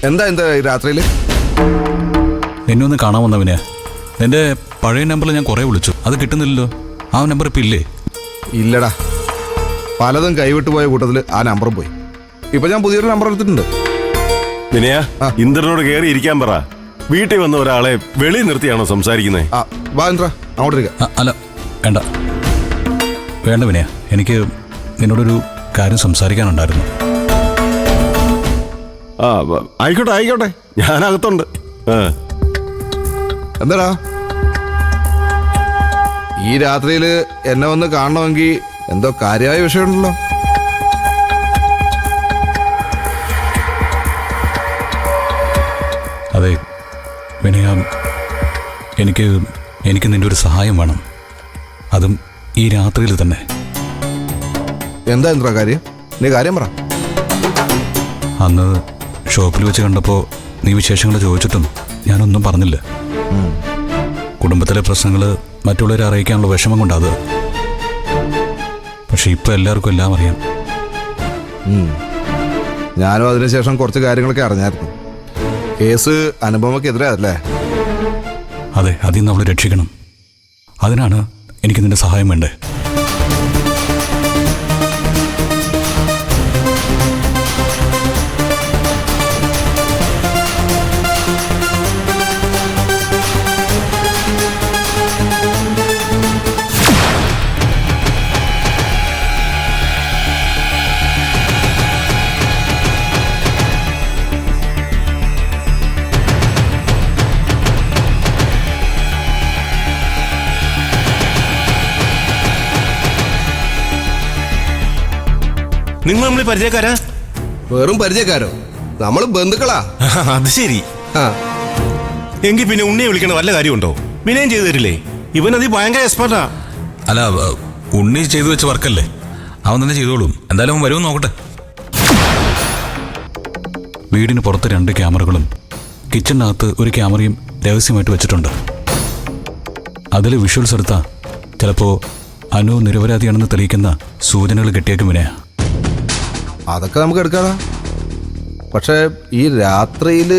എന്താ രാത്രിയിൽ എന്നെ ഒന്ന് കാണാൻ വന്നവനെ. എൻ്റെ പഴയ നമ്പറിൽ ഞാൻ കുറേ വിളിച്ചു, അത് കിട്ടുന്നില്ലല്ലോ. ആ നമ്പർ ഇപ്പം ഇല്ലേ? ഇല്ലടാ, പലതും കൈവിട്ടു പോയ കൂട്ടത്തിൽ ആ നമ്പറും പോയി. ഇപ്പൊ ഞാൻ പുതിയൊരു നമ്പർ എടുത്തിട്ടുണ്ട്. വിനയ, ഇന്ദ്രനോട് കയറി ഇരിക്കാൻ പറ. വീട്ടിൽ വന്ന ഒരാളെ വെളി നിർത്തിയാണോ സംസാരിക്കുന്നത്? വാ ഇന്ദ്ര, അങ്ങോട്ട് ഇരിക്കാം. അല്ല വേണ്ട വേണ്ട വിനയ, എനിക്ക് നിന്നോടൊരു കാര്യം സംസാരിക്കാനുണ്ടായിരുന്നു. ആയിക്കോട്ടെ ആയിക്കോട്ടെ, ഞാനകത്തുണ്ട്. എന്താടാ, ഈ രാത്രിയിൽ എന്നെ വന്ന് കാണണമെങ്കിൽ എന്തോ കാര്യമായ വിഷയമുണ്ടല്ലോ. അതെ വിനയ, എനിക്ക് നിന്റെ ഒരു സഹായം വേണം, അതും ഈ രാത്രിയിൽ തന്നെ. എന്താ ഇന്ദ്ര കാര്യം? നീ കാര്യം പറ. അന്ന് ഷോപ്പിൽ വെച്ച് കണ്ടപ്പോൾ നീ വിശേഷങ്ങൾ ചോദിച്ചിട്ടും ഞാനൊന്നും പറഞ്ഞില്ല. കുടുംബത്തിലെ പ്രശ്നങ്ങൾ മറ്റുള്ളവരെ അറിയിക്കാനുള്ള വിഷമം കൊണ്ടാത്. പക്ഷെ ഇപ്പം എല്ലാവർക്കും എല്ലാം അറിയാം. ഞാനും അതിനുശേഷം കുറച്ച് കാര്യങ്ങളൊക്കെ അറിഞ്ഞായിരുന്നു. കേസ് അനുപമക്കെതിരെ അല്ലേ? അതെ, അതിൽ നിന്ന് അവളെ രക്ഷിക്കണം. അതിനാണ് എനിക്ക് നിന്റെ സഹായം വേണ്ടേ. നിങ്ങൾ നമ്മൾ പരിചയക്കാരാ? വെറും പരിചയക്കാരോ? നമ്മൾ ബന്ധുക്കളാ. അത് ശരി. എങ്കിൽ പിന്നെ ഉണ്ണിയെ വിളിക്കണ വല്ല കാര്യമുണ്ടോ? വിനയം ചെയ്തു തരില്ലേ? ഇവൻ അത് ഭയങ്കര എക്സ്പെർട്ടാ. അല്ല, ഉണ്ണി ചെയ്തു വെച്ച വർക്കല്ലേ, അവൻ തന്നെ ചെയ്തോളും. എന്തായാലും അവൻ വരുമെന്ന് നോക്കട്ടെ. വീടിന് പുറത്ത് 2 ക്യാമറകളും കിച്ചണിനകത്ത് ഒരു ക്യാമറയും രഹസ്യമായിട്ട് വെച്ചിട്ടുണ്ട്. അതിൽ വിഷ്വൽസ് എടുത്താൽ ചിലപ്പോൾ അനു നിരപരാധിയാണെന്ന് തെളിയിക്കുന്ന സൂചനകൾ കിട്ടിയേക്കും വിനയ. അതൊക്കെ നമുക്ക് എടുക്കാതാ. പക്ഷേ ഈ രാത്രിയിൽ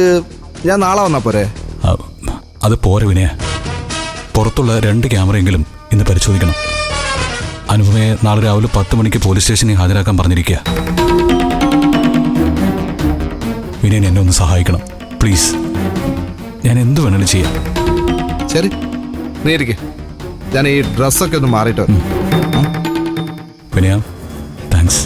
ഞാൻ നാളെ വന്നാ പോരെ? അത് പോരെ വിനയ, പുറത്തുള്ള 2 ക്യാമറയെങ്കിലും ഇന്ന് പരിശോധിക്കണം. അനുപമയെ നാളെ രാവിലെ 10 മണിക്ക് പോലീസ് സ്റ്റേഷനിൽ ഹാജരാക്കാൻ പറഞ്ഞിരിക്കുക. വിനയൻ എന്നെ ഒന്ന് സഹായിക്കണം പ്ലീസ്. ഞാൻ എന്ത് വേണമെങ്കിലും ചെയ്യാം. ശരി, നീ ഇരിക്കെ, ഞാൻ ഈ ഡ്രസ്സൊക്കെ ഒന്ന് മാറിയിട്ട്. വിനയ, താങ്ക്സ്.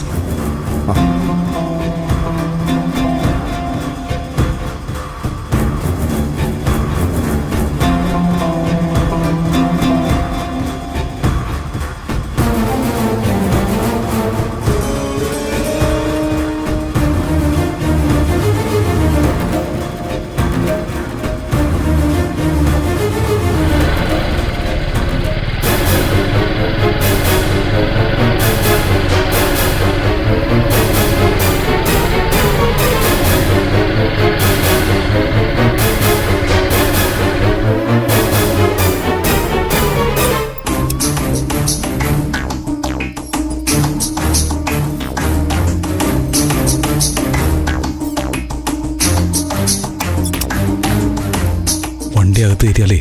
അകത്ത് കയറ്റിയാലേ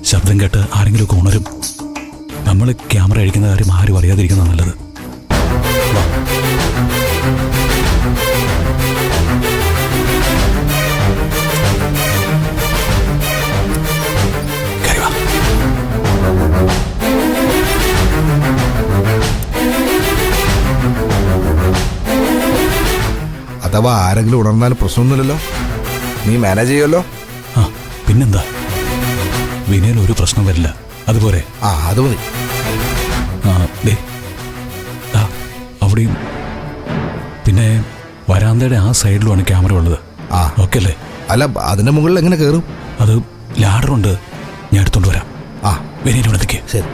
ശബ്ദം കേട്ട് ആരെങ്കിലുമൊക്കെ ഉണരും. നമ്മൾ ക്യാമറ അഴിക്കുന്ന കാര്യം ആരും അറിയാതിരിക്കുന്ന നല്ലത്. അഥവാ ആരെങ്കിലും ഉണർന്നാലും പ്രശ്നമൊന്നുമില്ലല്ലോ, നീ മാനേജ് ചെയ്യുമല്ലോ. പിന്നെന്താ, വിനയൻ ഒരു പ്രശ്നം വരില്ല. അതുപോലെ അത് മതി. അവിടെയും പിന്നെ വരാന്തയുടെ ആ സൈഡിലുമാണ് ക്യാമറ ഉള്ളത്. ഓക്കെ അല്ലേ? അല്ല, അതിന്റെ മുകളിൽ എങ്ങനെ കയറും? അത് ലാഡറുണ്ട്, ഞാൻ എടുത്തോണ്ട് വരാം. വിനയൻ ഇവിടത്തേക്ക്. ശരി.